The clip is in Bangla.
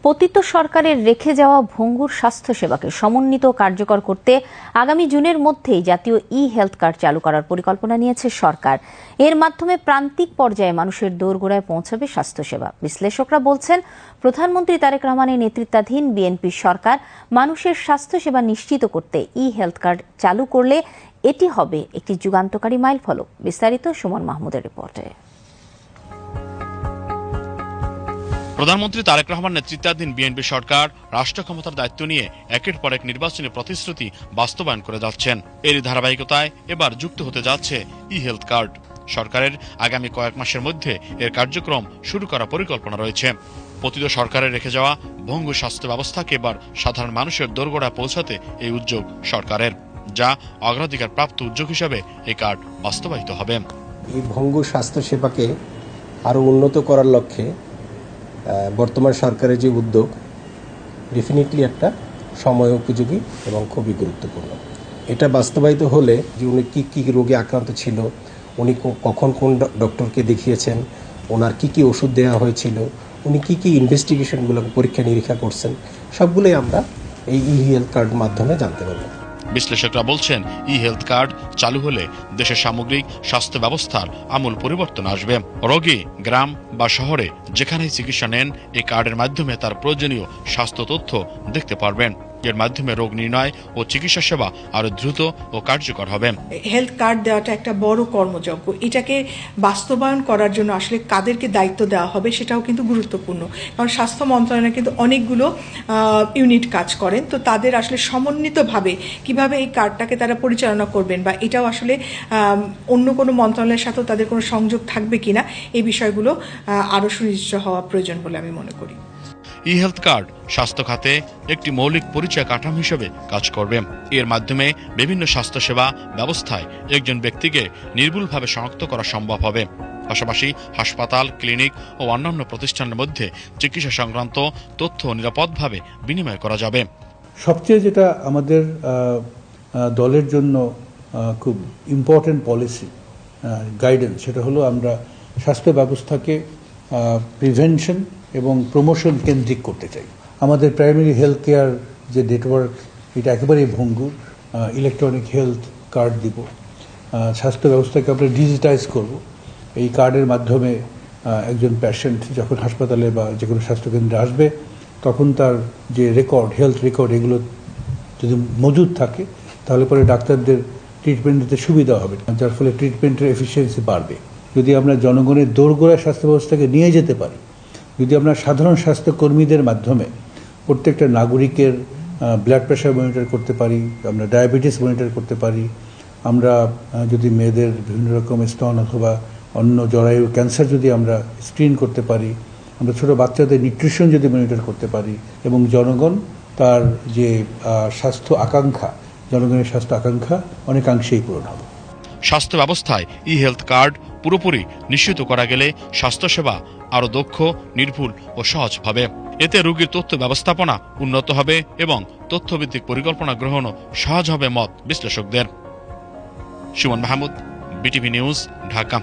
পতিত সরকারের রেখে যাওয়া ভঙ্গুর স্বাস্থ্যসেবাকে সমন্বিত কার্যকর করতে আগামী জুনের মধ্যেই জাতীয় ই-হেলথ কার্ড চালু করার পরিকল্পনা নিয়েছে সরকার। এর মাধ্যমে প্রান্তিক পর্যায়ে মানুষের দোরগোড়ায় পৌঁছাবে স্বাস্থ্যসেবা। বিশ্লেষকরা বলছেন, প্রধানমন্ত্রী তারেক রহমানের নেতৃত্বাধীন বিএনপি সরকার মানুষের স্বাস্থ্যসেবা নিশ্চিত করতে ই-হেলথ কার্ড চালু করলে এটি হবে একটি যুগান্তকারী মাইলফলক। বিস্তারিত সুমন মাহমুদের রিপোর্টে। প্রধানমন্ত্রী তারেক রহমান নেতৃত্বাধীন বিএনপি সরকার রাষ্ট্র ক্ষমতার দায়িত্ব নিয়ে একের পর এক নির্বাচনী প্রতিশ্রুতি বাস্তবায়ন করে যাচ্ছেন। এরই ধারাবাহিকতায় এবার যুক্ত হতে যাচ্ছে ই-হেলথ কার্ড। সরকারের আগামী কয়েক মাসের মধ্যে এর কার্যক্রম শুরু করার পরিকল্পনা রয়েছে। পতিত সরকারের রেখে যাওয়া ভঙ্গুর স্বাস্থ্য ব্যবস্থাকে এবার সাধারণ মানুষের দোরগোড়ায় পৌঁছাতে এই উদ্যোগ সরকারের, যা অগ্রাধিকার প্রাপ্ত উদ্যোগ হিসেবে এই কার্ড বাস্তবায়িত হবে। এই ভঙ্গুর স্বাস্থ্যসেবাকে আরও উন্নত করার লক্ষ্যে বর্তমান সরকারের যে উদ্যোগ ডেফিনেটলি একটা সময় উপযোগী এবং খুবই গুরুত্বপূর্ণ। এটা বাস্তবায়িত হলে যে উনি কী রোগে আক্রান্ত ছিল, উনি কখন কোন ডক্টরকে দেখিয়েছেন, ওনার কি ওষুধ দেওয়া হয়েছিল, উনি কি ইনভেস্টিগেশনগুলো পরীক্ষা নিরীক্ষা করছেন, সবগুলোই আমরা এই ই-হেলথ কার্ড মাধ্যমে জানতে পারব। বিশ্লেষকরা বলছেন, ই-হেলথ কার্ড চালু হলে দেশের সামগ্রিক স্বাস্থ্য ব্যবস্থার আমূল পরিবর্তন আসবে। রোগী গ্রাম বা শহরে যেখানেই চিকিৎসা নেন, এই কার্ডের মাধ্যমে তার প্রয়োজনীয় স্বাস্থ্য তথ্য দেখতে পারবেন। এর মাধ্যমে রোগ নির্ণয় ও চিকিৎসা সেবা আরো দ্রুত ও কার্যকর হবে। হেলথ কার্ড দেওয়াটা একটা বড় কর্মযজ্ঞ। এটাকে বাস্তবায়ন করার জন্য আসলে কাদেরকে দায়িত্ব দেওয়া হবে সেটাও কিন্তু গুরুত্বপূর্ণ, কারণ স্বাস্থ্য মন্ত্রণালয় কিন্তু অনেকগুলো ইউনিট কাজ করেন। তো তাদের আসলে সমন্বিতভাবে কিভাবে এই কার্ডটাকে তারা পরিচালনা করবেন, বা এটাও আসলে অন্য কোনো মন্ত্রণালয়ের সাথেও তাদের কোনো সংযোগ থাকবে কিনা, এই বিষয়গুলো আরো সুনিশ্চিত হওয়া প্রয়োজন বলে আমি মনে করি। ই-হেলথ কার্ড স্বাস্থ্য খাতে একটি মৌলিক পরিচয় কাঠামো হিসেবে কাজ করবে। এর মাধ্যমে বিভিন্ন স্বাস্থ্যসেবা ব্যবস্থায় একজন ব্যক্তিকে নির্ভুলভাবে শনাক্ত করা সম্ভব হবে। পাশাপাশি হাসপাতাল, ক্লিনিক ও অন্যান্য প্রতিষ্ঠানের মধ্যে চিকিৎসা সংক্রান্ত তথ্য নিরাপদভাবে বিনিময় করা যাবে। সবচেয়ে যেটা আমাদের দলের জন্য খুব ইম্পর্টেন্ট পলিসি গাইডেন্স, সেটা হলো আমরা স্বাস্থ্য ব্যবস্থাকে প্রিভেনশন এবং প্রমোশন কেন্দ্রিক করতে চাই। আমাদের প্রাইমারি হেলথ কেয়ার যে নেটওয়ার্ক, এটা একেবারেই ভঙ্গুর। ইলেকট্রনিক হেলথ কার্ড দিব, স্বাস্থ্য ব্যবস্থাকে আমরা ডিজিটাইজ করব। এই কার্ডের মাধ্যমে একজন পেশেন্ট যখন হাসপাতালে বা যে কোনো স্বাস্থ্যকেন্দ্রে আসবে, তখন তার যে রেকর্ড, হেলথ রেকর্ড, এগুলো যদি মজুদ থাকে, তাহলে পরে ডাক্তারদের ট্রিটমেন্ট দিতে সুবিধা হবে, যার ফলে ট্রিটমেন্টের এফিসিয়েন্সি বাড়বে। যদি আমরা জনগণের দোরগোড়ায় স্বাস্থ্য ব্যবস্থাকে নিয়ে যেতে পারি, যদি আমরা সাধারণ স্বাস্থ্যকর্মীদের মাধ্যমে প্রত্যেকটা নাগরিকের ব্লাড প্রেশার মনিটর করতে পারি, আমরা ডায়াবেটিস মনিটর করতে পারি, আমরা যদি মেয়েদের বিভিন্ন রকমের স্তন অথবা অন্য জরায়ুর ক্যান্সার যদি আমরা স্ক্রিন করতে পারি, আমরা ছোটো বাচ্চাদের নিউট্রিশন যদি মনিটর করতে পারি, এবং জনগণ তার যে স্বাস্থ্য আকাঙ্ক্ষা, জনগণের স্বাস্থ্য আকাঙ্ক্ষা অনেকাংশেই পূরণ হবে। স্বাস্থ্য ব্যবস্থায় ই-হেলথ কার্ড পুরোপুরি নিশ্চিত করা গেলে স্বাস্থ্যসেবা আরও দক্ষ, নির্ভুল ও সহজ হবে। এতে রোগীর তথ্য ব্যবস্থাপনা উন্নত হবে এবং তথ্যভিত্তিক পরিকল্পনা গ্রহণও সহজ হবে মত বিশ্লেষকদের। Suman Mahmud, BTV news, Dhaka.